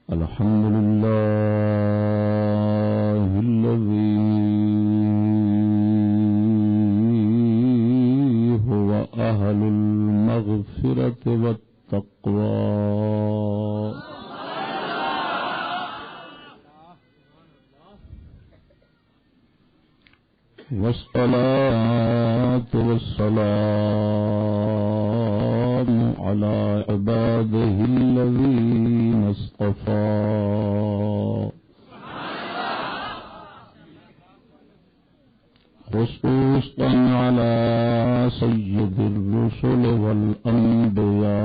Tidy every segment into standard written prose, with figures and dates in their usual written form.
الحمد لله الذي هو أهل المغفرة والتقوى والصلاة والسلام على عباده الذين اصطفى خصوصا على سيد الرسل والأنبياء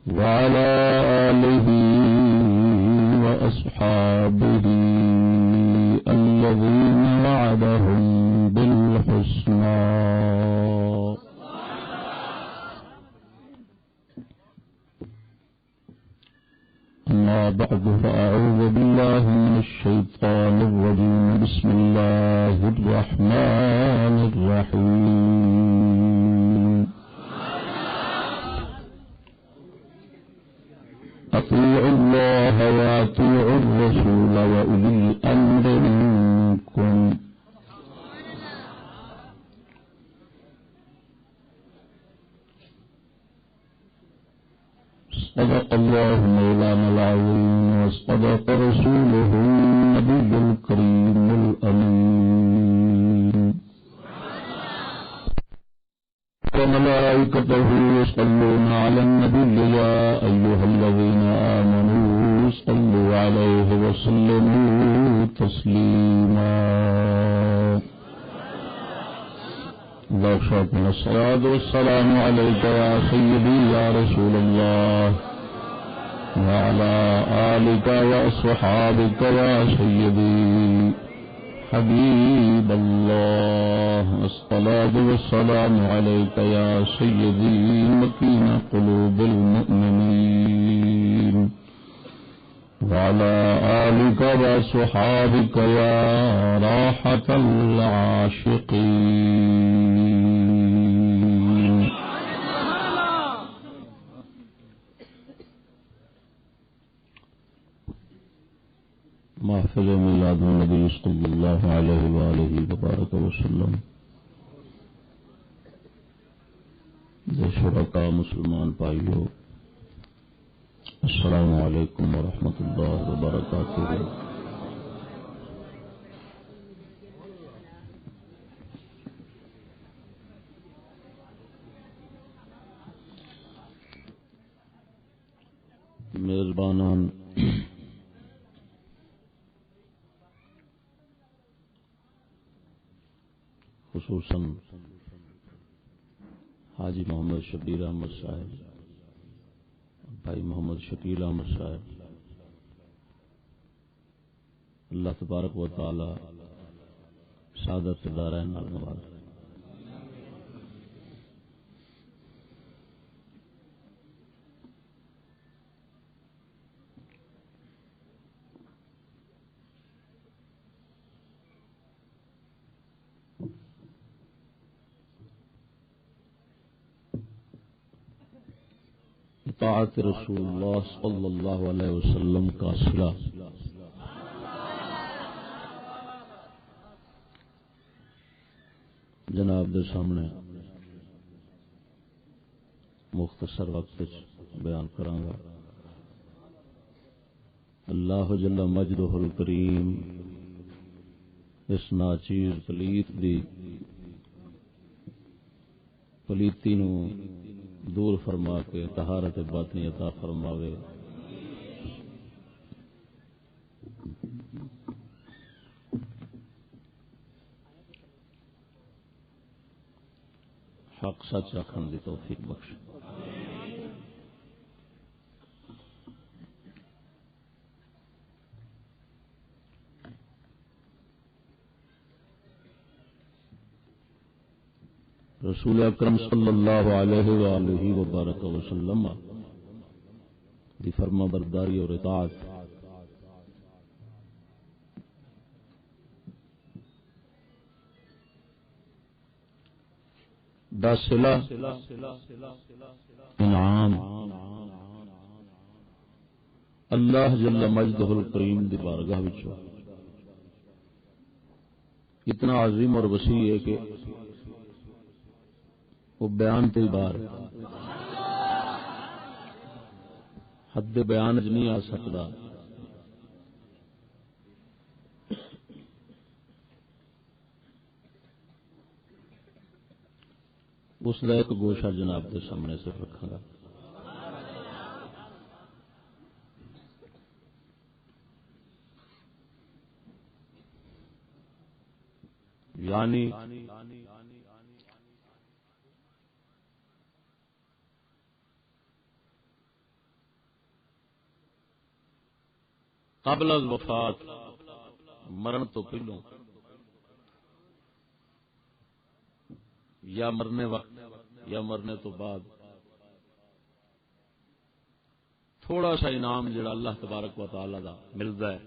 وعلى آله وأصحابه الذين وعدهم بالحسنى أما بعد فأعوذ بالله من الشيطان الرجيم بسم الله الرحمن الرحيم أطيعوا الله وأطيعوا الرسول وأولي الأمر منكم صدق الله مولانا العظيم وصدق رسوله النبي الكريم الأمين وملائكته يصلون على النبي يا أيها الذين آمنوا صلوا عليه وسلموا تسليما اللهم الصلاة والسلام عليك يا سيدي يا رسول الله وعلى آلك وأصحابك يا سيدي حبيب الله الصلاة والسلام عليك يا سيدي مكين قلوب المؤمنين وعلى آلك وصحابك يا راحة العاشقين محفل میلاد النبی صلی اللہ علیہ وآلہ وبارک وسلم شرکاء مسلمان بھائیو السلام علیکم ورحمۃ اللہ وبرکاتہ. میزبانان خصوصاً حاجی محمد شبیر احمد صاحب، بھائی محمد شکیل احمد صاحب، اللہ تبارک و تعالی سعادت دارین نال نواز. اطاعت رسول اللہ صلی اللہ علیہ وسلم کا صلہ جناب دے سامنے مختصر وقت بیان کراں گا. اللہ جل مجدہ الکریم اس ناچیز پلیت دی پلیتی نو دور فرما کے طہارت باطنی عطا فرماوے. حق سچ آکھن دی توفیق بخش. رسول اکرم صلی اللہ علیہ وآلہ وبارک وسلم دی فرما برداری اور اطاعت دا صلہ انعام اللہ جل مجدہ الکریم دی بارگاہ وچوں اتنا عظیم اور وسیع ہے کہ وہ بیان تے بار حد بیان وچ نہیں آ سکتا. اس کا ایک گوشہ جناب کے سامنے سے رکھا گا. یعنی قبل الوفات مرن تو پہلوں یا مرنے وقت یا مرنے تو بعد تھوڑا سا انعام جڑا اللہ تبارک و تعالی دا ملتا ہے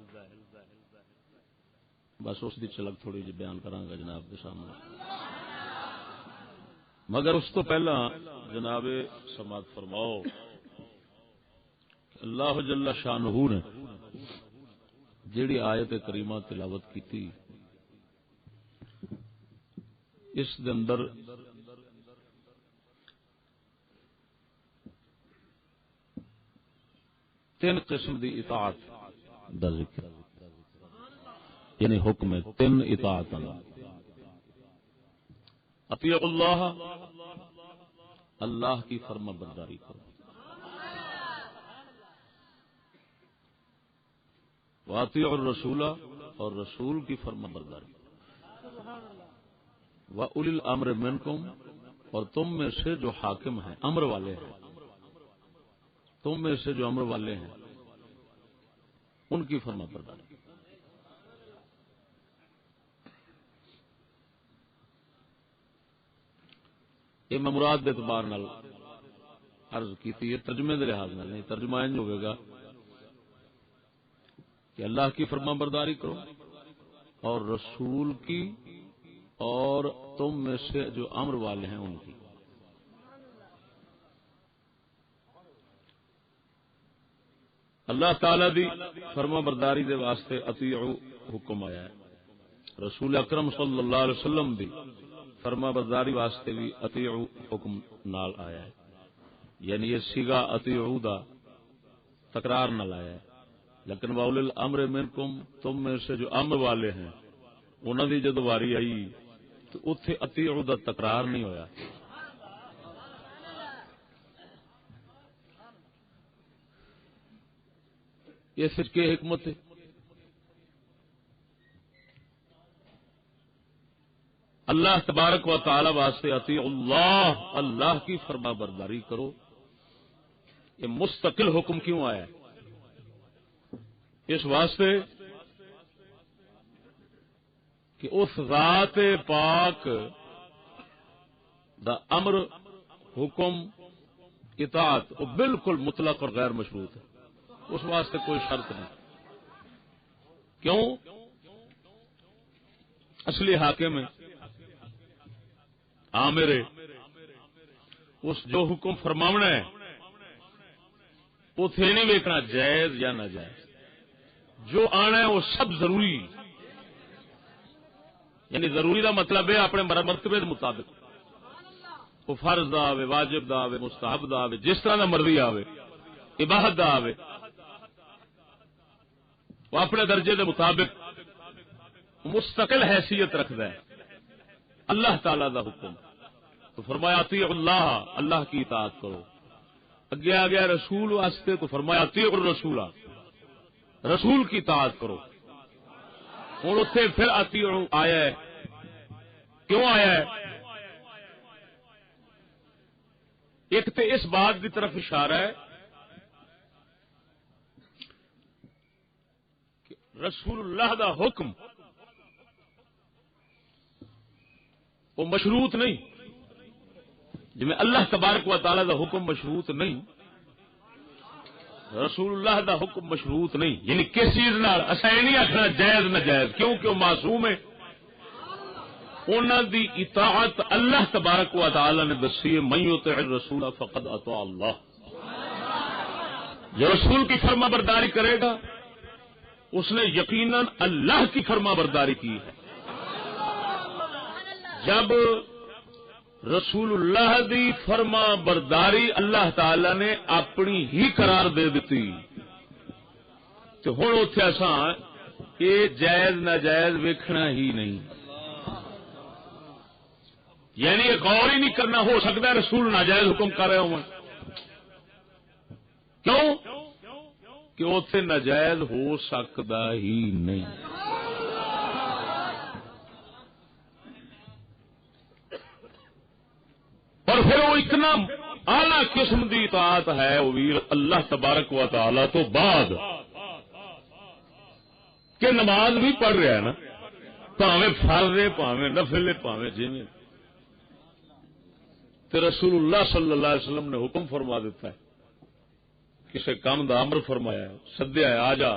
بس اس دی چلک تھوڑی جی بیان کرانگا جناب کے سامنے. مگر اس تو پہلا جناب سماعت فرماؤ اللہ جل شانہ نے جیڑی آیت کریمہ تلاوت کی تھی اس دے اندر تین قسم دی اطاعت دا ذکر یعنی حکم ہے تین اطاعت اطیع اللہ اللہ کی فرما برداری کرو واطیع الرسول اور رسول کی فرما برداری وَأُولِي الْأَمْرِ مِنْكُمْ اور تم میں سے جو حاکم ہیں امر والے ہیں تم میں سے جو امر والے ہیں ان کی فرما برداری. یہ میں مراد کے اعتبار نال عرض کی تھی یہ ترجمے کے لحاظ نال نہیں. ترجمہ انج ہوئے گا کہ اللہ کی فرما برداری کرو اور رسول کی اور تم میں سے جو امر والے ہیں ان کی. اللہ تعالی دی فرما برداری دے واسطے اطیعوا حکم آیا ہے. رسول اکرم صلی اللہ علیہ وسلم دی فرما برداری واسطے بھی اطیعوا حکم نال آیا ہے. یعنی یہ صیغہ اطیعوا دا تکرار نال آیا ہے. لیکن واولی الامر منکم تم میں سے جو امر والے ہیں انہاں دی جدو واری آئی تو اتھے اطیعوا دا تکرار نہیں ہویا. یہ پھر کی حکمت ہے؟ اللہ تبارک و تعالی واسطے اطیع اللہ اللہ کی فرما برداری کرو. یہ مستقل حکم کیوں آیا ہے؟ اس واسطے کہ اس ذات پاک دا امر حکم اطاعت وہ بالکل مطلق اور غیر مشروط ہے. اس واسطے کوئی شرط نہیں. کیوں؟ اصلی حاکم ہے آمر ہے اس جو حکم فرماونا ہے اتنے نہیں ویکنا جائز یا ناجائز. جو آنا ہے وہ سب ضروری یعنی ضروری دا مطلب ہے اپنے مرتبے کے مطابق وہ فرض دا آوے واجب دا آوے مستحب دا آوے جس طرح دا مرضی آوے اباحت دا آوے وہ اپنے درجے کے مطابق مستقل حیثیت رکھتا ہے. اللہ تعالی دا حکم تو فرمایا اطیع اللہ اللہ کی اطاعت کرو. اگے آ گیا رسول واسطے تو فرمایا اطیع الرسول رسول کی اطاعت کرو. اور اتنے پھر اطیع آیا ہے. کیوں آیا ہے؟ ایک تو اس بات کی طرف اشارہ ہے کہ رسول اللہ دا حکم وہ مشروط نہیں جی میں اللہ تبارک و تعالی دا حکم مشروط نہیں رسول اللہ دا حکم مشروط نہیں. یعنی کس چیز نال اساں نہیں آخنا جائز ناجائز کیونکہ وہ معصوم ہے انہاں دی اطاعت اللہ تبارک و تعالی نے دسی ہے، من یطع الرسول فقد اطاع اللہ، جو رسول کی فرما برداری کرے گا اس نے یقیناً اللہ کی فرما برداری کی ہے۔ جب رسول اللہ دی فرما برداری اللہ تعالی نے اپنی ہی قرار دے دیتی تو ہن اوتھے اساں یہ جائز ناجائز ویکھنا ہی نہیں، یعنی یہ غور ہی نہیں کرنا ہو سکتا رسول ناجائز حکم کر رہے ہوں، کیوں کہ اوتھے ناجائز ہو سکتا ہی نہیں۔ اور پھر وہ اتنا اعلی قسم کی اطاعت ہے وہ بھی اللہ تبارک و تعالی تو بعد کہ نماز بھی پڑھ رہا ہے نا، پاویں فرض ہے پاویں نفل ہے پاویں جویں، تو رسول اللہ صلی اللہ علیہ وسلم نے حکم فرما دیتا ہے، کسی کام دا امر فرمایا ہے، سدیا ہے آ جا،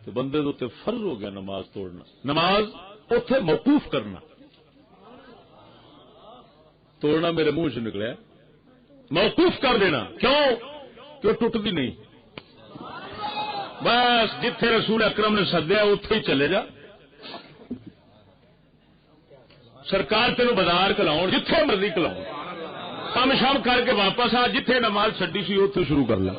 تو بندے تو فرض ہو گیا نماز توڑنا، نماز اوتھے موقوف کرنا، توڑنا میرے منہ سے نکلیا موقوف کر دینا، کیوں کہ ٹوٹتی نہیں، بس جتھے رسول اکرم نے سدیا اتنے ہی چلے جا، سرکار تینوں بازار کلاؤ جتھے مرضی کلاؤ، کام شام کر کے واپس آ، جتھے نماز چھڈی سی اتنے شروع کر لیں۔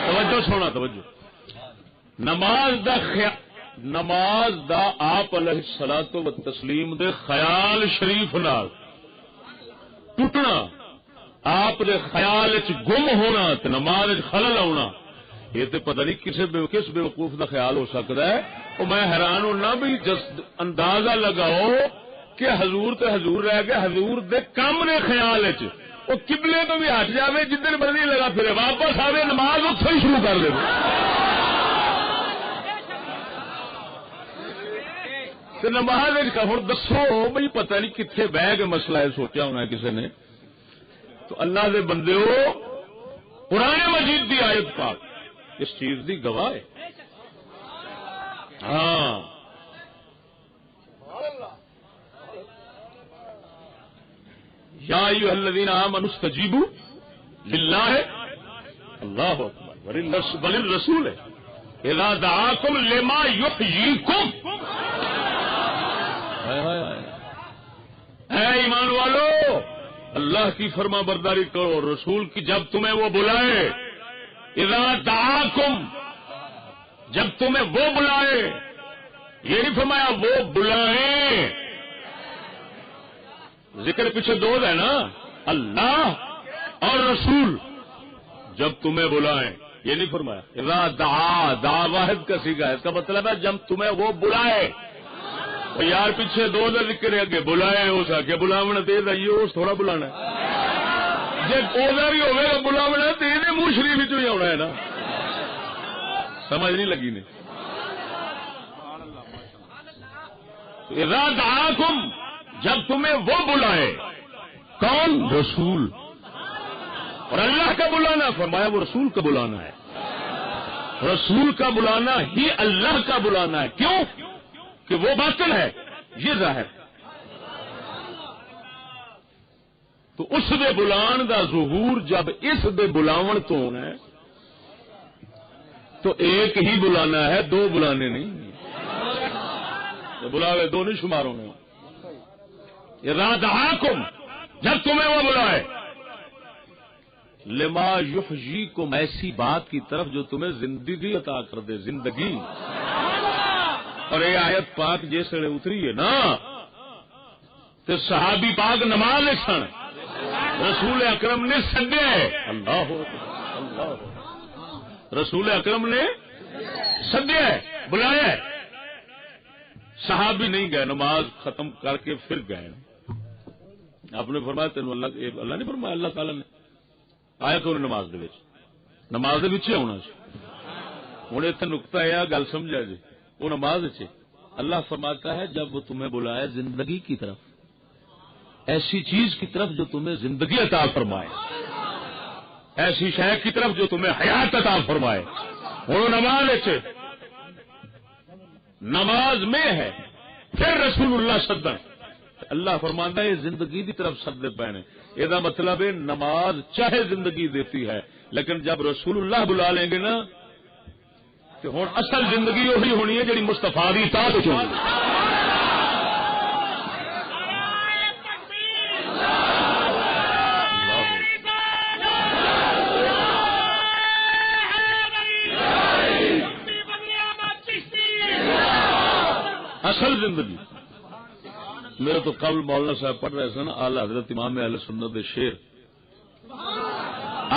توجہ سونا توجہ، نماز دا آپ علیہ الصلوۃ والتسلیم دے خیال شریف نال ٹوٹنا، آپ دے خیال وچ گم ہونا تے نماز وچ خلل آنا، یہ تے پتہ نہیں کس بے وقوف دا خیال ہو سکتا ہے۔ اور میں حیران ہونا بھی اندازہ لگاؤ کہ حضور تے حضور رہ گئے، حضور دے کم نے خیال وچ وہ قبلے تو بھی ہٹ جاوے، جدھر مرضی لگا پھرے واپس آوے، نماز اتھے ہی شروع کر دے۔ نماز ہوں دسو بھائی پتہ نہیں کتنے بہ کے مسئلہ ہے سوچا ہونا ہے کسی نے، تو اللہ دے بندے ہو قرآن مجید دی آیت پاک اس چیز دی گواہ ہے۔ ہاں یا ایھا الذین آمنوا استجیبوا للہ اللہ اکبر وللرسول اذا دعاکم لما یحییکم، اے ایمان والو اللہ کی فرما برداری کرو، رسول کی جب تمہیں وہ بلائے، اذا دعاکم جب تمہیں وہ بلائے، یہ نہیں فرمایا وہ بلائیں، ذکر پیچھے دو ہے نا، اللہ اور رسول جب تمہیں بلائیں، یہ نہیں فرمایا اذا دعا واحد کا سیگا ہے، اس کا مطلب ہے جب تمہیں وہ بلائے، یار پیچھے دو دا ذکر ہے کہ بلائے ہو سکے بلاونا تیز آئیے اس تھوڑا بلانا جب اوزا بھی ہوگا تو بلاونا تیز منہ شریف ہی آنا ہے نا، سمجھ نہیں لگی نے۔ اذا دعاکم جب تمہیں وہ بلائے، کون؟ رسول، اور اللہ کا بلانا فرمایا وہ رسول کا بلانا ہے، رسول کا بلانا ہی اللہ کا بلانا ہے، کیوں کہ وہ باطن ہے یہ ظاہر، تو اس دے بلان دا ظہور جب اس دے بلاون تو ہونا ہے تو ایک ہی بلانا ہے، دو بلانے نہیں، بلاوے دو نہیں شمار ہونے۔ اذا دعاکم جب تمہیں وہ بلائے، لما یحییکم ایسی بات کی طرف جو تمہیں زندگی عطا کر دے، زندگی۔ اور یہ آیت پاک جیسے اتری ہے نا تو صحابی پاک نماز سن، رسول اکرم نے سدیا ہے، اللہ رسول اکرم نے سدیا ہے، بلایا ہے، صحابی نہیں گئے، نماز ختم کر کے پھر گئے۔ آپ نے فرمایا تینوں اللہ نے فرمایا، اللہ تعالی نے آیا کہ نماز دے وچ، نماز دے وچ ہونا سی۔ ہوں اتنے نقطہ ہے گل سمجھا جی، وہ نماز اللہ فرماتا ہے جب وہ تمہیں بلائے زندگی کی طرف، ایسی چیز کی طرف جو تمہیں زندگی عطا فرمائے، ایسی شے کی طرف جو تمہیں حیات عطا فرمائے. ہوں نماز میں ہے پھر رسول اللہ سدن اللہ فرماندا ہے زندگی کی طرف سدے پینے. یہ مطلب ہے نماز چاہے زندگی دیتی ہے لیکن جب رسول اللہ بلا لیں گے نا تو ہوں اصل زندگی وہی ہونی ہے جی مستفا کی اطاعت ہونی. اصل زندگی میرے تو قبل مولانا صاحب پڑھ رہے سن اعلی حضرت امام اہل سنت دے شیر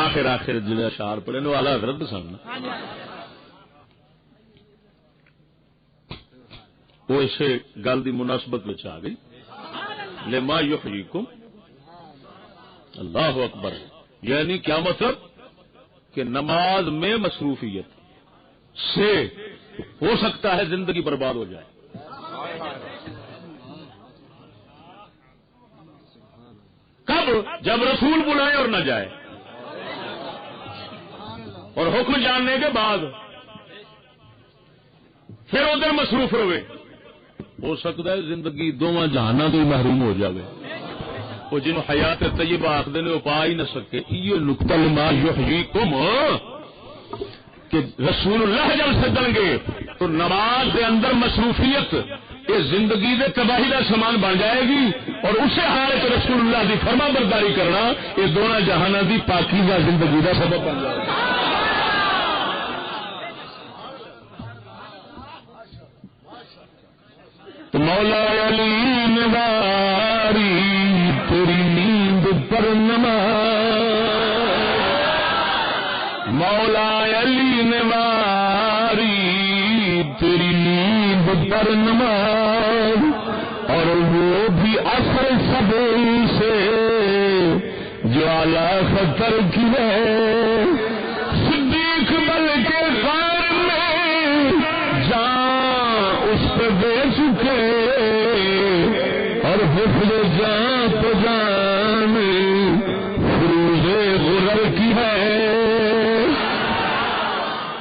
آخر جڑے اشعار پڑھے نے اعلی حضرت سن وہ اسے گل دی مناسبت میں آ گئی. لما یحییکم اللہ اکبر یعنی کیا مطلب کہ نماز میں مصروفیت سے ہو سکتا ہے زندگی برباد ہو جائے. کب؟ جب رسول بلائے اور نہ جائے اور حکم جاننے کے بعد پھر ادھر مصروف رہے. ہو سکتا ہے زندگی دونوں جہانوں تو محروم ہو جاوے. وہ جنہوں حیات طیبہ آخر نے وہ پا ہی نہ سکے. یہ نقطہ لما یحییکم کہ رسول اللہ جب سدن گے تو نماز کے اندر مصروفیت یہ زندگی دے تباہی کا سامان بن جائے گی اور اسے حال تو رسول اللہ کی فرما برداری کرنا یہ دونوں جہانوں کی پاکیزہ زندگی کا سبب بن جائے گا. تو مولا علی نواری تیری نیند پر نماز مولا علی نواری تیری نیند پر نماز اور وہ بھی اثر سب سے جو اعلی خطر کی ہے. صدیق بلکہ غار میں جان اس پہ دے چکے اور حفظ جان تو جان فروز غرر کی ہے.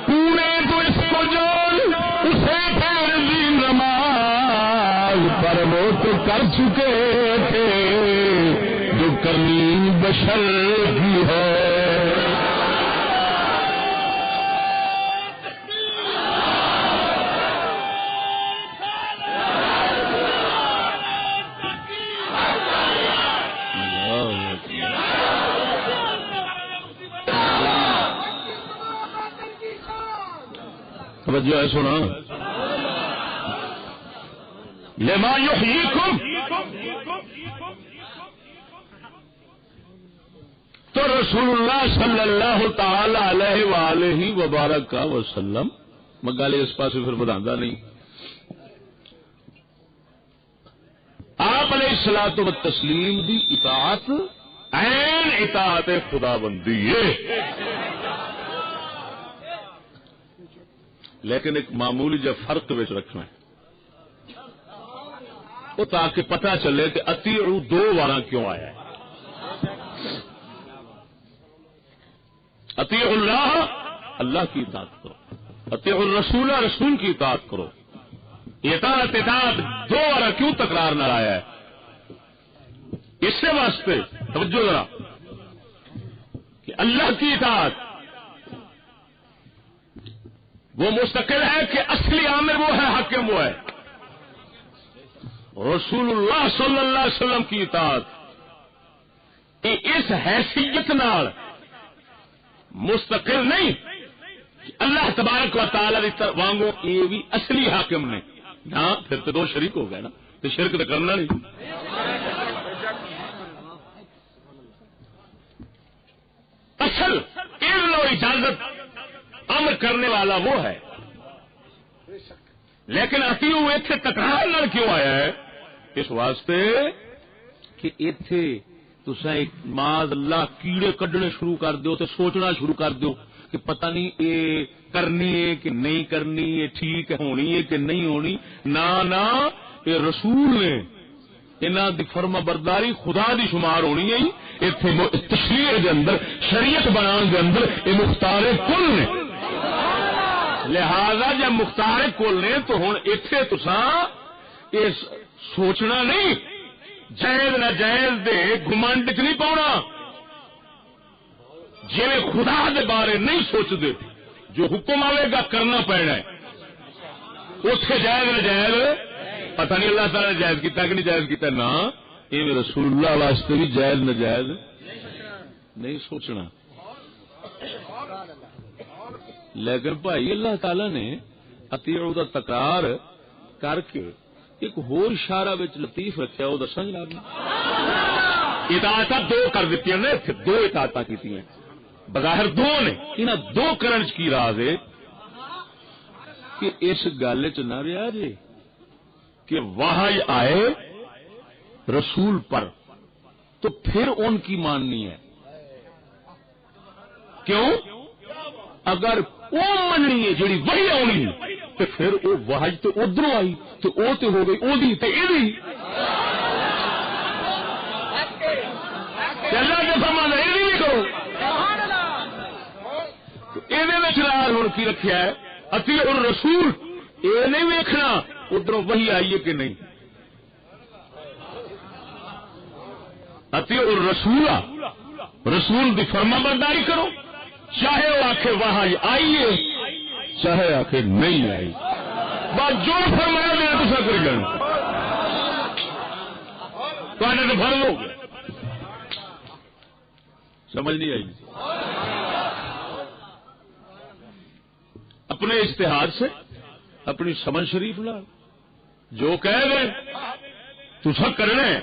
پورے تو اس کو جان اسے پھر دی نماز پر وہ تو کر چکے تھے جو کرنی بشر کی ہے. توجہ ہے سنا. لما یحییکم تو رسول اللہ صلی اللہ تعالی علیہ وآلہ وبارک وسلم مگالے اس پاس پھر بداندا نہیں. آپ علیہ الصلوۃ والتسلیم دی اطاعت عین اطاعت خدا بندی ہے. لیکن ایک معمولی جب فرق وچ رکھنا ہے وہ تاکہ پتہ چلے کہ اطیعوا دو بار کیوں آیا ہے. اطیعوا اللہ اللہ کی اطاعت کرو اطیعوا الرسول رسول کی اطاعت کرو. اطاعت دو بار کیوں تکرار نہ آیا ہے؟ اس سے واسطے توجہ ذرا کہ اللہ کی اطاعت وہ مستقل ہے کہ اصلی عامر وہ ہے حاکم وہ ہے. رسول اللہ صلی اللہ علیہ وسلم کی اطاعت اس حیثیت نال مستقل نہیں کہ اللہ تبارک و تعالی وانگو یہ بھی اصلی حاکم نے. ہاں پھر تو دو شریک ہو گئے نا تو شرک تو کرنا نہیں. اصل علم و اجازت امر کرنے والا وہ ہے. لیکن اطیعوا اتنے تکرار نال کیوں آیا ہے؟ اس واسطے کہ اتنے تسا معاذ اللہ کیڑے کڈنے شروع کر دو تو سوچنا شروع کر دو کہ پتہ نہیں یہ کرنی ہے کہ نہیں کرنی ہے ٹھیک ہونی ہے کہ نہیں ہونی. نہ یہ رسول نے انہاں دی فرما برداری خدا دی شمار ہونی ہے. ایتھے تشریع دے اندر شریعت بنان دے اندر یہ مختار کل نے. لہذا جب مختار کل نے تو ہن ایتھے تساں یہ سوچنا نہیں جائز ناجائز دے گھمنڈ چ نہیں پاؤنا. جی خدا دے بارے نہیں سوچتے جو حکم آئے گا کرنا پینا ہے. اتے جائز ناجائز پتہ نہیں اللہ تعالی نے جائز کیتا کہ نہیں جائز کیتا نا. یہ رسول اللہ واسطے بھی جائز ناجائز نہیں سوچنا. لیکن بھائی اللہ تعالی نے اطیعوا دا تکرار کر کے ایک ہور اشارہ وچ لطیف رکھیا وہ دساں جناب. اطاعت دو کر دیتی نے اتنے دو اطاعت کی بظاہر دو نے. انہاں دو کرن کی راز ہے کہ اس گل چ نہ رہا جی کہ وحی آئے رسول پر تو پھر ان کی ماننی ہے. کیوں؟ اگر وہ مننی ہے جیڑی وحی آنی ہے تو پھر وہ وحی تو ادھر آئی تو وہ تو ہو گئی اودی تے ایدی. اللہ کے فرمان ہے ایدی نہیں کرو. یہ ہوں کی رکھا ہے اطیع الرسول. یہ نہیں ویکھنا ادھر وحی آئی ہے کہ نہیں. اطیع الرسول رسول دی فرما برداری کرو چاہے وہ آخے وحی آئی ہے چاہے آخر نہیں آئی. بس جو فرمایا میں تو سب کر جانا تو بھر لو. سمجھ نہیں آئی. اپنے اجتہاد سے اپنی سمجھ شریف لا جو کہہ دیں تو سب کرنا ہے.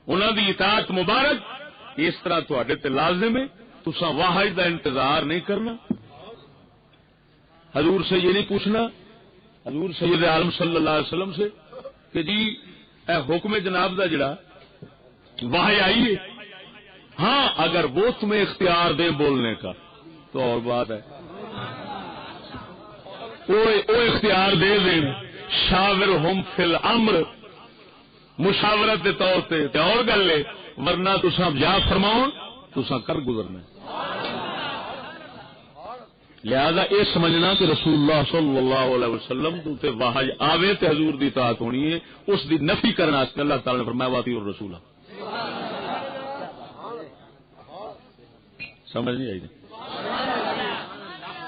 انہوں دی اطاعت مبارک اس طرح تواڈے تے لازم ہے. تساں واحد دا انتظار نہیں کرنا. حضور سے یہ نہیں پوچھنا حضور سید عالم صلی اللہ علیہ وسلم سے کہ جی اے حکم جناب دا جڑا وحی آئی ہے. ہاں اگر وہ تمہیں اختیار دے بولنے کا تو اور بات ہے. وہ اختیار دے دیں شاورہم فی الامر مشاورت کے طور پہ اور گل ہے. ورنہ تساں جا فرماؤ تساں کر گزرنا. لہذا یہ سمجھنا کہ رسول اللہ صلی اللہ علیہ وسلم تے وحی آوے تے حضور دی اطاعت ہونی ہے. اس دی نفی کرنا اللہ تعالی نے فرمایا واطیعوا الرسول. سمجھ نہیں آئی.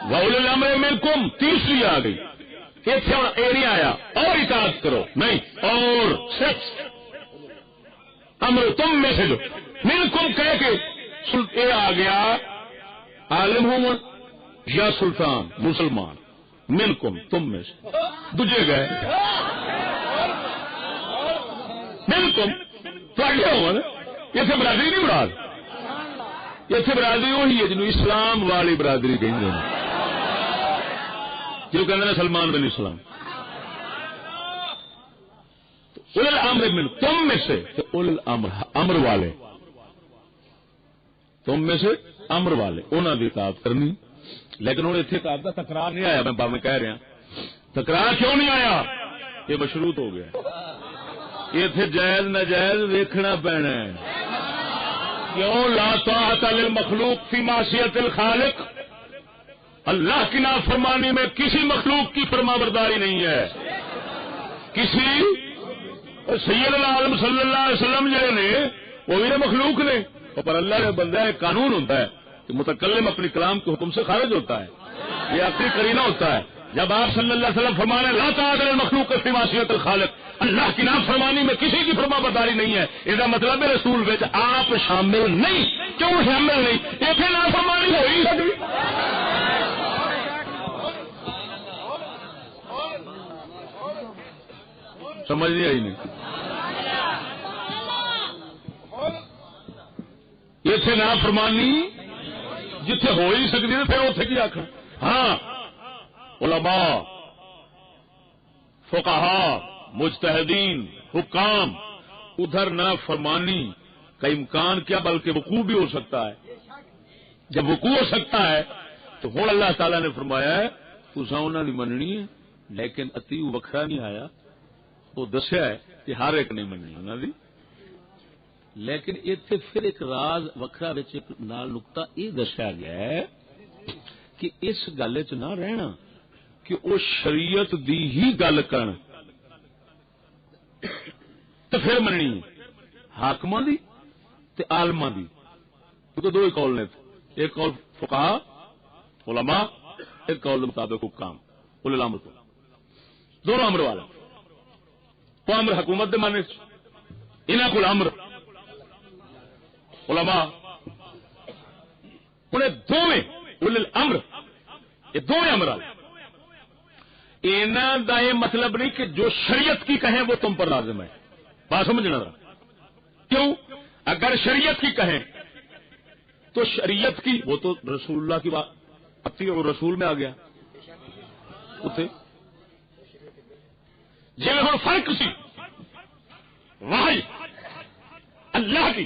وَأُولِي الْأَمْرِ مِنْكُمْ تیسری آ گئی. اتنے ہوں یہ نہیں آیا اور اطاعت کرو نہیں اور صرف امر تم میں سے جو منکم کہہ کے یہ آ گیا عالم ہوں یا سلطان مسلمان منکم تم میں سے دوجے گئے منکم اتنے برادری نہیں مراد. اتنے برادری وہی ہے جنہوں اسلام والی برادری کہیں گے جو کہتے ہیں سلمان بن اسلام. اول الامر من تم میں سے اول الامر امر والے تم میں سے امر والے انہوں نے اطاعت کرنی. لیکن ہوں اتنے اطاعت کا تکرار نہیں آیا. میں باویں کہہ رہا تکرار کیوں نہیں آیا؟ یہ مشروط ہو گیا. اتنے جائز ناجائز دیکھنا پینا ہے. کیوں؟ لا طاعت للمخلوق فی معصیت الخالق. اللہ کی نافرمانی میں کسی مخلوق کی فرما برداری نہیں ہے. کسی سید العالم صلی اللہ علیہ وسلم جڑے نے وہ بھی مخلوق نے پر اللہ نے بندہ ایک قانون ہوتا ہے کہ متکلم اپنی کلام کے حکم سے خارج ہوتا ہے. یہ عقلی قرینہ ہوتا ہے. جب آپ صلی اللہ علیہ وسلم فرمانے لا طاعت للمخلوق فی معصیت الخالق اللہ کی نافرمانی میں کسی کی فرما برداری نہیں ہے. اس کا مطلب ہے رسول وچ آپ شامل نہیں. کیوں شامل نہیں؟ ایسے نافرمانی ہو ہی سکتی. سمجھ نہیں آئی نہیں. اتنے نافرمانی جتھے ہو ہی سکتی ہے پھر اتنے کی آخر. ہاں علماء فقہاء مجتہدین حکام ادھر نافرمانی کا امکان کیا بلکہ وقوع بھی ہو سکتا ہے. جب وقوع ہو سکتا ہے تو ہوں اللہ تعالیٰ نے فرمایا ہے تساں انہاں دی مننی ہے لیکن اطیعوا وکھرا نہیں آیا. وہ دسیا ہے کہ ہر ایک نہیں مننی انہوں دی، لیکن اتنے پھر ایک راز وکھرا نال نقطہ یہ دسیا گیا ہے کہ اس گل چ نہ رہنا کہ وہ شریعت دی ہی گل کرن تو پھر مننی حاکماں دی تے عالماں دی، کیونکہ دو ہی قول نے، ایک قول فقہاء علماء، ایک قول مطابق حکام اولي الامر کو، دونوں امر والا، وہ امر حکومت دے معنی انہاں کول امر علماء، انہیں دونوں اولي الامر، یہ دونوں امر والے، انہاں دا یہ مطلب نہیں کہ جو شریعت کی کہیں وہ تم پر لازم ہے، بات سمجھنا ذرا، کیوں؟ اگر شریعت کی کہیں تو شریعت کی وہ تو رسول اللہ کی بات اطیعوا اور رسول میں آ گیا، اتنے جی ہوں فرق سی وحی اللہ کی،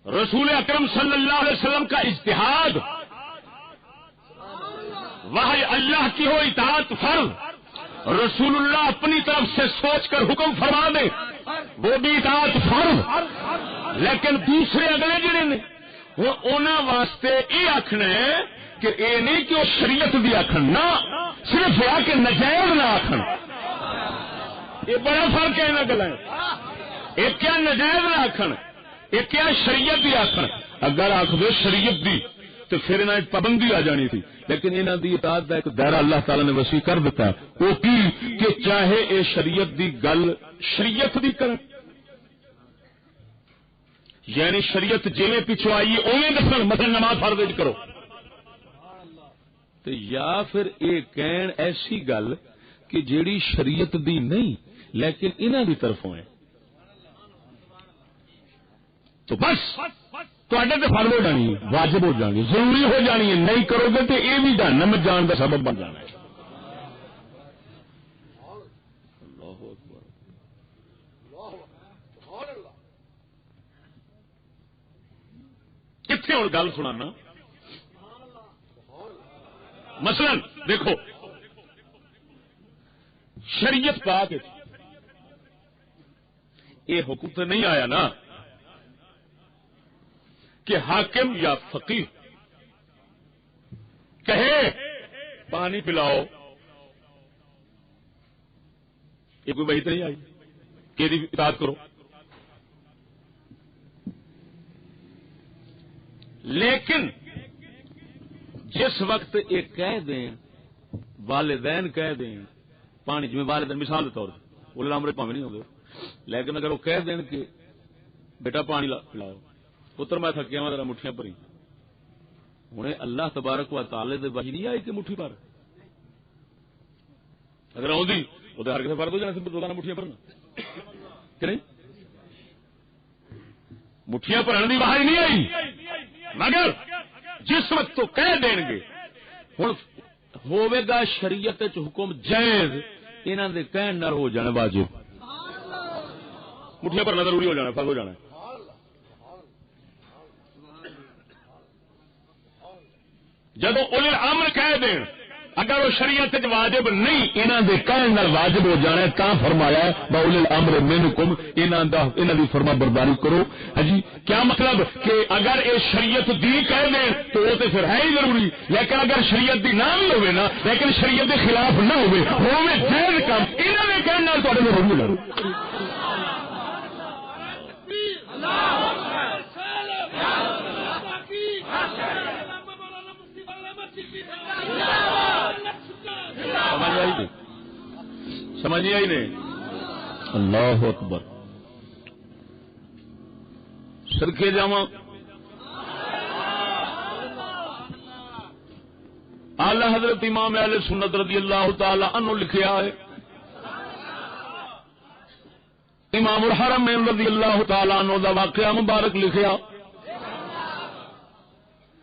رسول اکرم صلی اللہ علیہ وسلم کا اجتہاد، وحی اللہ کی ہو اطاعت فرض، رسول اللہ اپنی طرف سے سوچ کر حکم فرما دے وہ بھی اطاعت فرض، لیکن دوسرے اگلے جڑے نے وہ انہاں واسطے یہ آخنا ہے کہ اے نہیں کہ وہ شریعت بھی آخن، نہ صرف یہ کہ نجائز نہ آخن، یہ بڑا فرق ہے انہاں گلاں، ایک کیا نجائز نہ آخن، ایک کیا شریعت بھی آخن، اگر آخ دو شریعت دی تو پھر انہاں پابندی آ جانی تھی، لیکن انہاں دی اطاعت دا ایک دائرہ اللہ تعالی نے وسیع کر دیتا، وہ کی کہ چاہے اے شریعت دی گل شریعت دی کرن، یعنی شریعت جویں پچھو آئی اویں دسن، مثلا نماز فرض کرو، تو یا پھر یہ کہن ایسی گل کہ جیڑی شریعت دی نہیں لیکن انہاں دی طرفوں ہے، تو بس تواڈے تے فرض ہو جانی ہے، واجب ہو جانی ہے، ضروری ہو جانی ہے، نہیں کرو گے تو یہ بھی جہنم میں جان کا سبب بن جانا ہے۔ کتنے اور گل سنانا، مثلا دیکھو شریعت پاک یہ حکم تو نہیں آیا نا کہ حاکم یا فقیہ کہے پانی پلاؤ، یہ کوئی وحی تو نہیں آئی کہ اطاعت کرو، لیکن جس وقت یہ کہہ دیں والدین کہہ دیں پانی، جی والدین مثال کے طور پر اولي الامر پاویں نہیں ہوگے، لیکن اگر وہ کہہ دیں کہ بیٹا پانی پلاؤ، پتر میں تھکیا ذرا مٹھیاں بھری، ہوں اللہ تبارک و تعالی دے وحی نہیں آئی کہ مٹھی بھر، اگر آؤں وہ تو ہر کسی فرض ہو جانا سی روزانہ مٹھیاں بھرنا کہ نہیں، مٹھیاں بھرنے کی وحی نہیں آئی، مگر جس وقت تو کہہ دیں گے ہوں ہوے گا شریعت حکم جائز، انہاں دے کہن نال ہو جانا واجب، مٹھیاں بھرنا ضروری ہو جانا، فرض ہو جانا، جدو اولي الامر کہہ دیں اگر وہ شریعت واجب نہیں انہاں دے کہن نال واجب ہو جانا ہے، تا فرمایا اولي الامر منکم، انہاں دی فرما برداری کرو۔ ہاں جی، کیا مطلب کہ اگر یہ شریعت دی کہہ دیں تو وہ تو پھر ہے ہی ضروری، لیکن اگر شریعت دی نہ بھی ہوئے نا، لیکن شریعت کے خلاف نہ ہوئے جائز کام انہاں دے کہن نال تہاڈے ضروری ہو جانا۔ سمجھ نہیں آئی نہیں؟ اللہ اکبر، سرکے جاواں اعلی حضرت امام اہل سنت رضی اللہ تعالی عنہ لکھیا ہے، امام الحرمین رضی اللہ تعالی عنہ دا واقعہ مبارک لکھیا،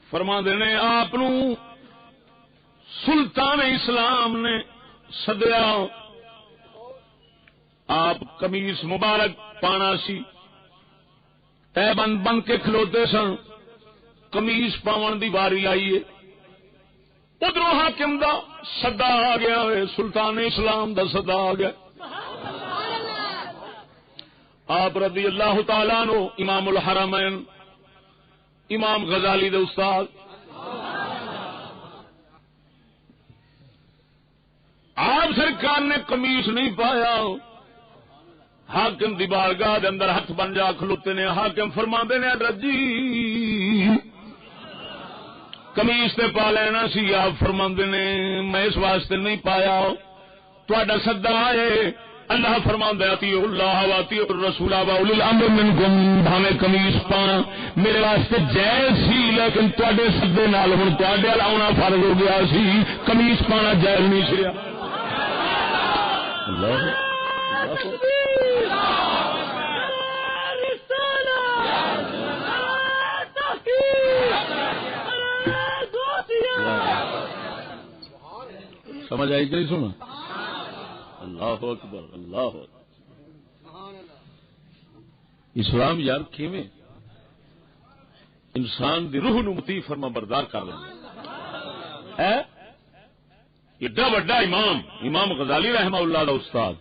فرما دینے آپ سلطان اسلام نے سدیا، آپ قمیص مبارک پانا سی، تہ بند بن کے کھلوتے سن، قمیص پاون دی واری آئی ہے، ادھر حاکم دا صدا آ گیا، سلطان اسلام دا صدا آ گیا. آپ رضی اللہ تعالیٰ عنہ امام الحرمین امام غزالی دے استاد آپ سرکار نے قمیص نہیں پایا، حاکم دی بارگاہ دے اندر ہاتھ بن جا کھلوتے نے. حاکم فرماندے نے رجی قمیص تے پا لینا سی. آپ فرماندے نے میں اس واسطے نہیں پایا، تہاڈا صدا ہے. اللہ فرماندا ہے اطیعوا اللہ و اطیعوا الرسول و اولی الامر منکم. بھاویں قمیص پانا میرے واسطے جائز سی، لیکن تواڈے صدے نال ہن تواڈے ال آنا فرض ہو گیا سی، قمیص پانا جائز نہیں سی. اللہ سمجھ آئی کہ نہیں سنا؟ اللہ اکبر اللہ اکبر. اسلام یار کیویں انسان دی روح نو مطیع فرما بردار کر لینا ہے. ایڈا وڈا امام غزالی رحمہ اللہ دا استاد،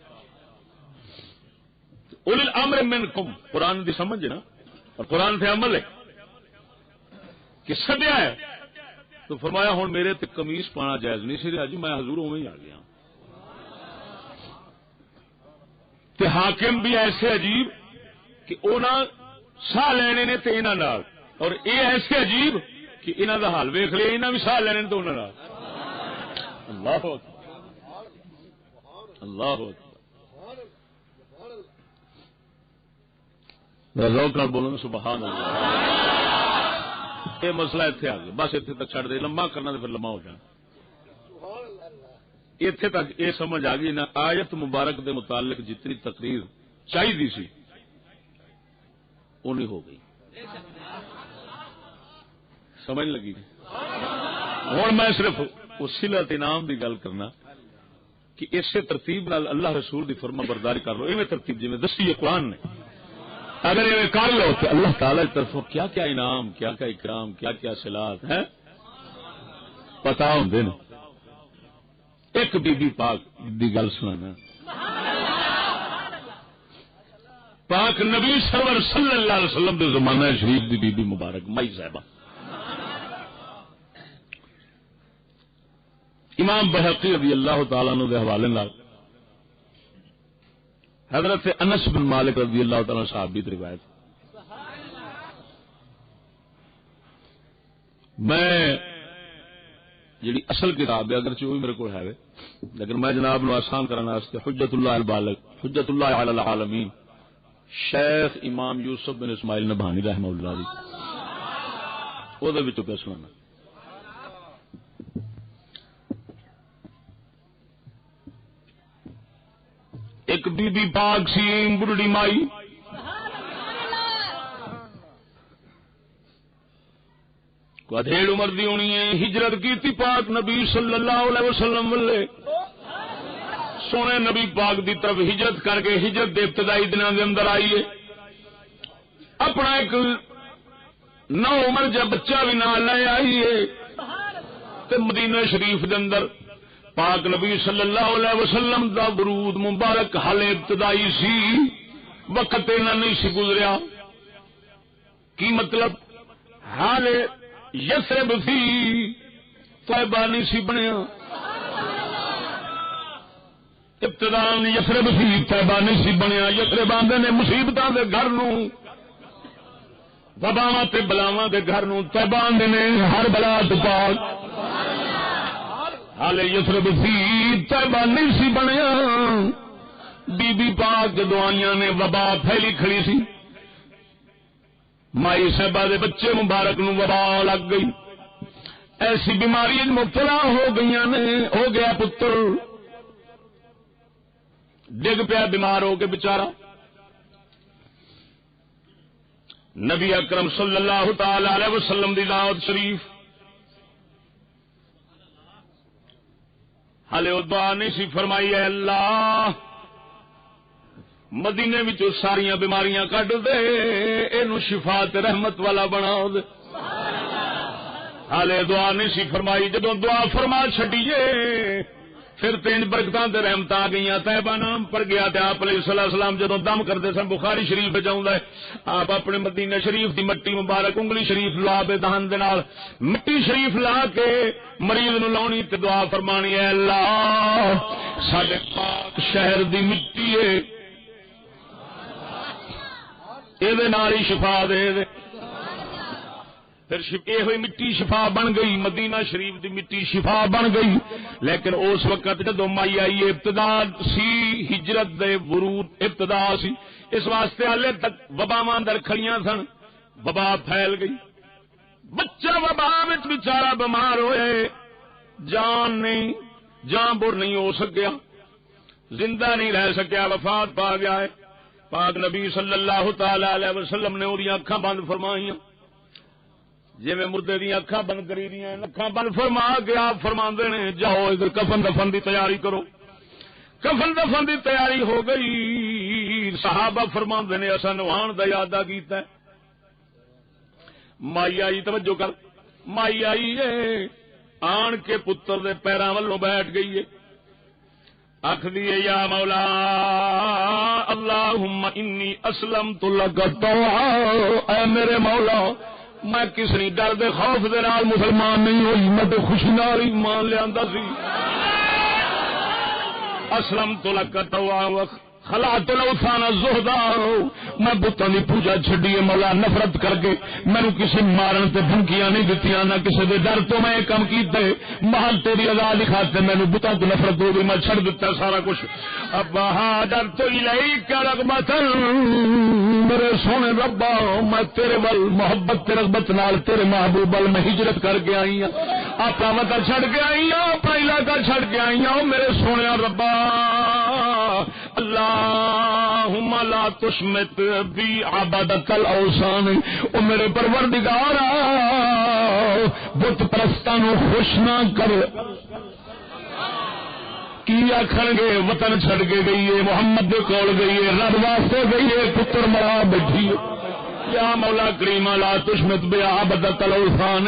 اولی الامر منکم، قرآن دی سمجھ نا اور قرآن سے عمل ہے کہ سدیا ہے تو فرمایا ہوں میرے تے قمیص پانا جائز نہیں سی. جی میں حضور اویں ہی آ گیا. تے حاکم بھی ایسے عجیب کہ انہاں ساہ لینے نے تے انہاں نال، اور اے ایسے عجیب کہ انہاں دا حال ویکھ لے انہاں بھی ساہ لینے تے انہاں نال. اللہ اکبر اللہ اکبر. ذوق نال بولو سبحان اللہ. یہ مسئلہ اتنے آ گیا، بس اتنے تک چڑھ دے، لمبا کرنا تو پھر لمبا ہو جانا. اتنے تک یہ سمجھ آ گئی نا آیت مبارک دے متعلق جتنی تقریر چاہیے سی اونی ہو گئی. سمجھ لگی ہوں میں صرف صلت انعام کی گل کرنا کہ اسی ترتیب نال اللہ رسول دی فرما برداری کر لو. ایویں ترتیب جی دسی ہے قرآن نے، اگر یہ کر لو تو اللہ تعالی کی طرف کیا کیا انعام، کیا کیا اکرام، کیا کیا صلات ہے پتا ہوندے نے. ایک بی بی پاک دی گل سنانا. پاک نبی سرور صلی اللہ علیہ وسلم دے زمانہ شریف دی بی بی مبارک مائی صاحبہ امام بحقی رضی اللہ تعالیٰ عنہ دے حوالے نال حضرت انس بن مالک رضی اللہ تعالیٰ صحابی کی روایت. میں جیڑی اصل کتاب ہے اگرچہ وہ میرے کو ہے لیکن میں جناب نو آسان کرنا واسطے حجت اللہ البالغ حجت اللہ علی العالمین شیخ امام یوسف بن اسماعیل نبھانی رحمہ اللہ دی او دے وچوں پہ سنانا. ایک بی بی پاک سی بڑھڑی مائی کو ادھیڑ عمر دی ہونی ہے. ہجرت کی تھی پاک نبی صلی اللہ علیہ وسلم والے سونے نبی پاک دی طرف ہجرت کر کے ہجرت دے ابتدائی دنوں دے اندر آئی ہے. اپنا ایک نو عمر جب بچہ بھی نال لے آئی ہے تے مدینہ شریف دے اندر پاک نبی صلی اللہ علیہ وسلم دا برود مبارک حال ابتدائی سی، وقت انہاں نہیں سی گزریا. کی مطلب حال یثرب سی طیبہ نہیں سی بنیا. ابتدان یثرب سی طیبہ نہیں سی بنیا. یثرب آندے نے مصیبتاں دے گھر نوں، وباواں تے بلاواں دے گھر نوں. طیبہ آندے نے ہر بلا تو پاک. حالے یثرب سی طیبہ نہیں سی بنیا. بی بی پاک دعائیاں نے وبا پھیلی کھڑی سی. مائی صاحبہ دے بچے مبارک نو وبا لگ گئی. ایسی بیماری مبتلا ہو گئی نے. ہو گیا پتر ڈگ پیا بیمار ہو کے بچارا. نبی اکرم صلی اللہ تعالی علیہ وسلم دی دعوت شریف ہالے وہ دعا نہیں سی فرمائی ہے اللہ مدینے وچوں ساریاں بیماریاں کڈ دے اینو شفا تے رحمت والا بنا دے. حالے دعا نہیں سی فرمائی، جدوں دعا فرما چھڈیے پھر تین برکتاں تے رحمتاں آ گئیاں، طیبہ نام پڑ گیا تے آپ علیہ السلام جدوں دم کرتے سن، بخاری شریف وچ آوندا ہے آپ اپنے مدینے شریف دی مٹی مبارک انگلی شریف لا کے دہن دے نال مٹی شریف لا کے مریض نو لاونی تے دعا فرمانی ہے اللہ ساڈے پاک شہر دی مٹی ہے اے دے نال ہی شفا دے دے۔ پھر یہ ہوئی مٹی شفا بن گئی، مدینہ شریف دی مٹی شفا بن گئی، لیکن اس وقت جدو مائی آئی ابتدا سی ہجرت دے ورود ابتدا سی، اس واسطے ہلے تک وباواں در کھڑیاں سن، وبا پھیل گئی، بچہ وبا وچ بیچارہ بیمار ہوئے، جان نہیں جان بر نہیں ہو سکیا، زندہ نہیں رہ سکیا، وفات پا گیا ہے۔ پاک نبی صلی اللہ تعالی علیہ وسلم نے اودیاں اکھاں بند فرمائیاں، جی میں مردے دیا اکھاں بند کری دیا، اکھاں بند فرما کے آپ فرماندے نے جاؤ ادھر کفن دفن دی تیاری کرو۔ کفن دفن دی تیاری ہو گئی، صحابہ فرماندے نے اساں نوان دا یادہ کیتا ہے۔ مائی آئی، توجہ کر، مائی آئی ہے آن کے پتر دے پیراں ولوں بیٹھ گئی ہے، آکھدی ہے یا مولا اللہم انی اسلمت لک طوعا، اے میرے مولا میں کسی ڈر دے خوف دے نال مسلمان نہیں ہوئی، میں تو خوشی نال ایمان لیا سی۔ اسلمت لک طوعا خلعت الاوثان الزہدا، میں بتاں دی پوجا چھڈی ہے مولا نفرت کر کے، مینوں کسی مارن تے دھمکیاں نہیں دتیاں، نہ کسی دے ڈر تو میں کم کیتے، محل تیری رضا دی خاطر مینوں بتاں تو نفرت ہو گئی، میں چھڈ دتا سارا کچھ۔ اب حاضرت الیک رغبۃ، میرے سونے ربا میں تیرے ول محبت تے رغبت نال تیرے محبوب ول میں ہجرت کر کے آئی ہوں، اپنا وطن چھڈ کے آئی ہوں، اپنا علاقہ چھڈ کے آئی ہوں، میرے سونے ربا اللہم لا تشمت بی عبادت الاوثان، او میرے پروردگارا بت پرستاں نو خوش نہ کر۔ کی آکھن گے وطن چھڑ کے گئی ہے، محمد دے کول گئی ہے، رب واسطے گئی ہے، پتر مرا بیٹھی ہے۔ یا مولا کریم لا تشمت بی عبادت الاوثان،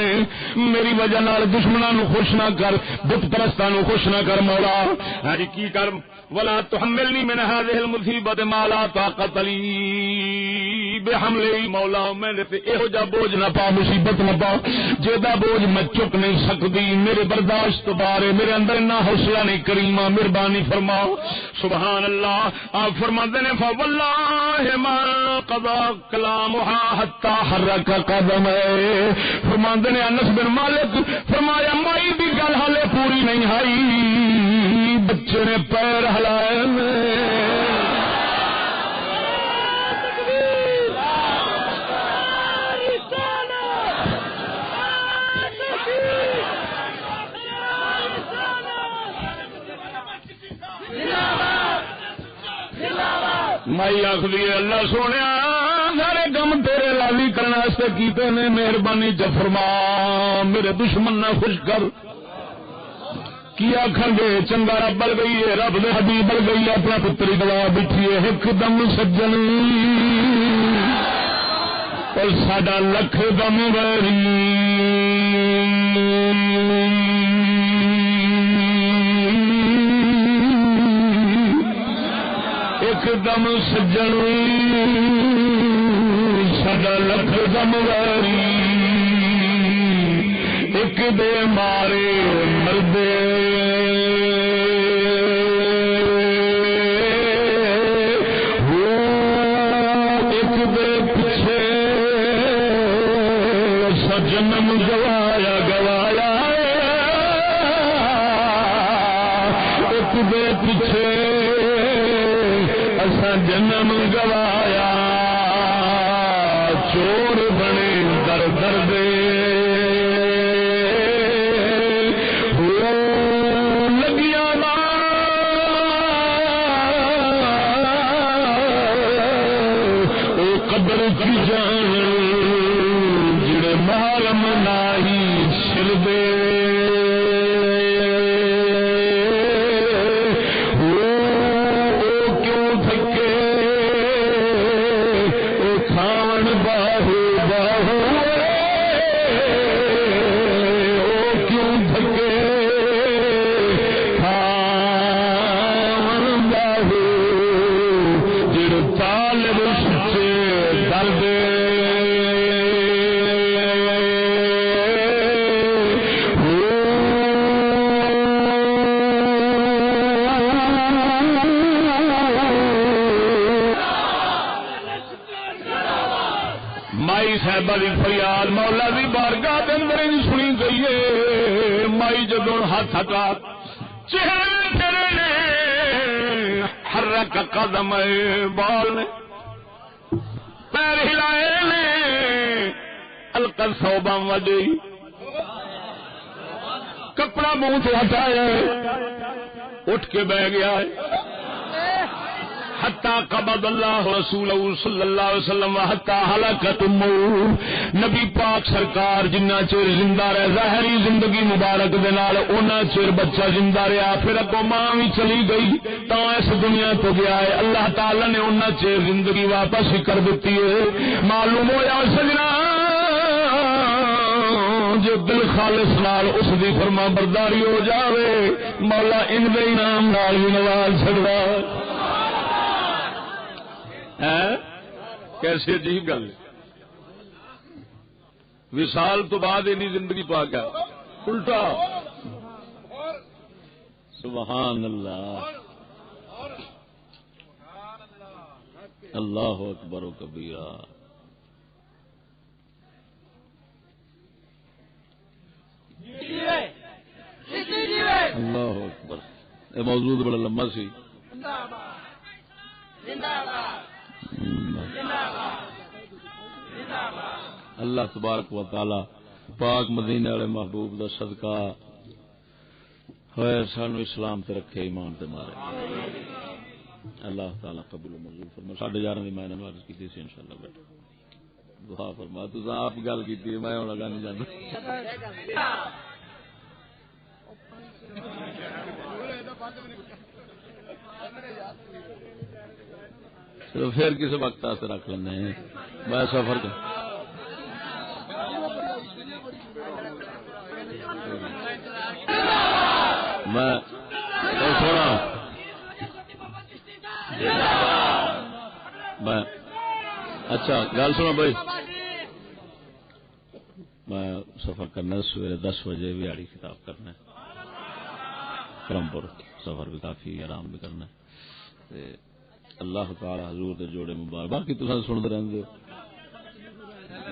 میری وجہ نال دشمناں نو خوش نہ کر، بت پرستاں نو خوش نہ کر مولا۔ ہاں جی کی کر ولا تحملنی من هذه المصیبت ما لا طاقت لی بحملہ، مولا میں تے ایہو جا بوجھ نہ پا، مصیبت نہ پا جیدا بوجھ میں چک نہیں سکتی، میرے برداشت تو باہر ہے، میرے اندر نہ حوصلہ نہیں، کریمہ مہربانی فرماؤ۔ سبحان اللہ۔ آپ فرماتے ہیں فواللہ ما قضا کلامها حتى حرک قدم، فرماتے ہیں انس بن مالک فرمایا مائی بھی گل حالے پوری نہیں آئی، بچے نے پیر ہلائے مائی آخری اللہ سونے سارے کم تیرے راضی کرنے سے کیتے نے، مہربانی فرما میرے دشمن نہ خوش کر۔ کی آخر گے چنگا رب بل گئی ہے، رب دے حبیب بل گئی ہے، اپنا پتری گلا بیٹھی ہے، ایک دم سجن اور ساڈا لکھ دم ویری، ایک دم سجن ساڈا لکھ دم ویری، ایک دے مارے مردے ایک دے پیچھے سجنم گوایا گوایا، ایک دے پیچھے اسا جنم گوایا، چور بنے در در دے صاحبہ دی فریاد مولا دی بارگاہ دے اندر سنی گئی ہے مائی جدوں ہاتھ ہٹا چہرے تیرے نے حرک قدم بال نے پیر ہلائے نے القا صوبہ وجی کپڑا منہ سے ہٹایا اٹھ کے بہ گیا ہے حتی قبض اللہ رسول صلی اللہ علیہ وسلم حتی حلقت نبی پاک سرکار جنہ چیر زندہ رہے ظاہری زندگی مبارک دے نال اونا چیر بچہ زندہ رہا پھر اگو ماں بھی چلی گئی تا اس دنیا تو گیا ہے اللہ تعالی نے اونا چیر زندگی واپس ہی کر دیتی ہے معلوم ہویا سجنا جو دل خالص نال اس دی فرما برداری ہو جاوے مولا ان دے انعام نال بھی نواز چھڑدا کیسے عجیب گل وصال تو بعد انی زندگی پا گیا الٹا سبحان اللہ اللہ اکبر و کبیرہ اللہ اکبر یہ موضوع بڑا لمبا سی اللہ تبارک و تعالی پاک مدینے والے محبوب دا صدقہ ہوئے سانو اسلام تے رکھے ایمان تے مارے اللہ تعالی قبول و منظور فرما 11:30 دی میں نے عرض کی تھی انشاءاللہ بیٹا دعا فرما تو آپ گل کیتی میں ہن لگا نہیں جاندا چلو پھر کسی وقت سے رکھ لینا ہے میں سفر کا میں سونا میں اچھا گل سنا بھائی میں سفر کرنا سویرے 10 بجے ویاڑی خطاب کرنا ہے کرمپور سفر بھی کافی آرام بھی کرنا ہے اللہ تعالی حضور دے جوڑے مبارک باقی تساں سنتے رہندے ہو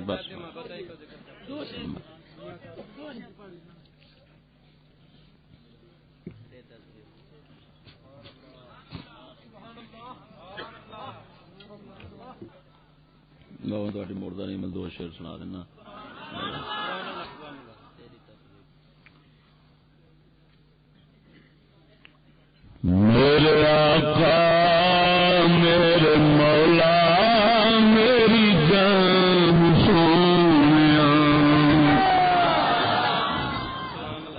بس میں تہاڈی مردہ نہیں میں 2 شعر سنا دینا میرے آقا میرے مولا میری جان سونیا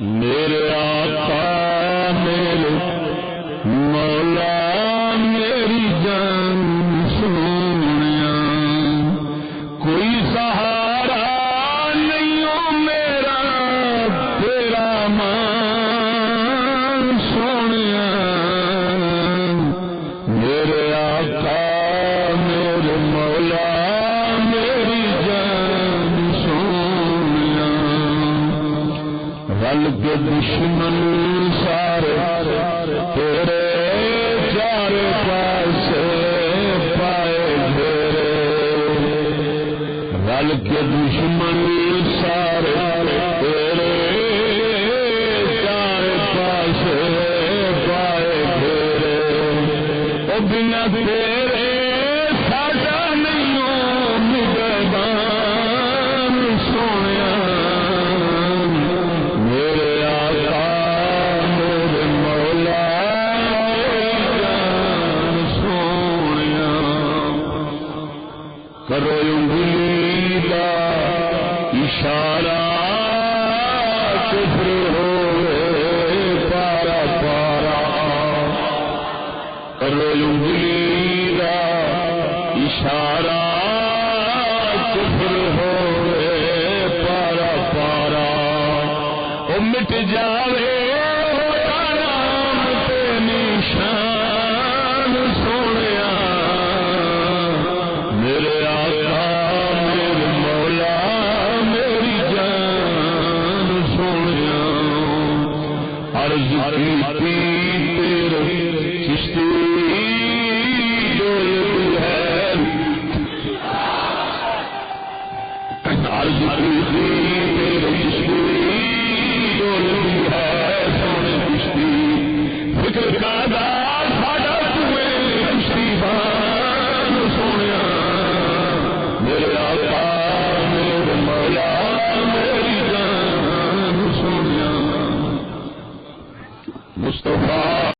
میرے آقا میرے مولا میری جان سونیا کوئی سہارا نہیں ہو میرا تیرا مان سونیا میرے آقا میرے مولا میری جان سونیا رل کے دشمن سارے تیرے چار پاسے پائے گھیرے رل کے دشمن سارے تیرے چار پاسے پائے گھیرے او بنا تیرے ساڈا نہیں ہو نگہبان سونیا میرے آقا میرے مولا میری جان سونیا کرو انگلی دا اشارہ کفر ہوئے پارا پارا کرو انگلی دا اشارہ کفر ہوئے پارا پارا او مٹ جاوے نام تے نشان سونیا میرے آقا میرے مولا میری جان سونیا عرض کی تیرے چشتی ڈول ہے میرے آقا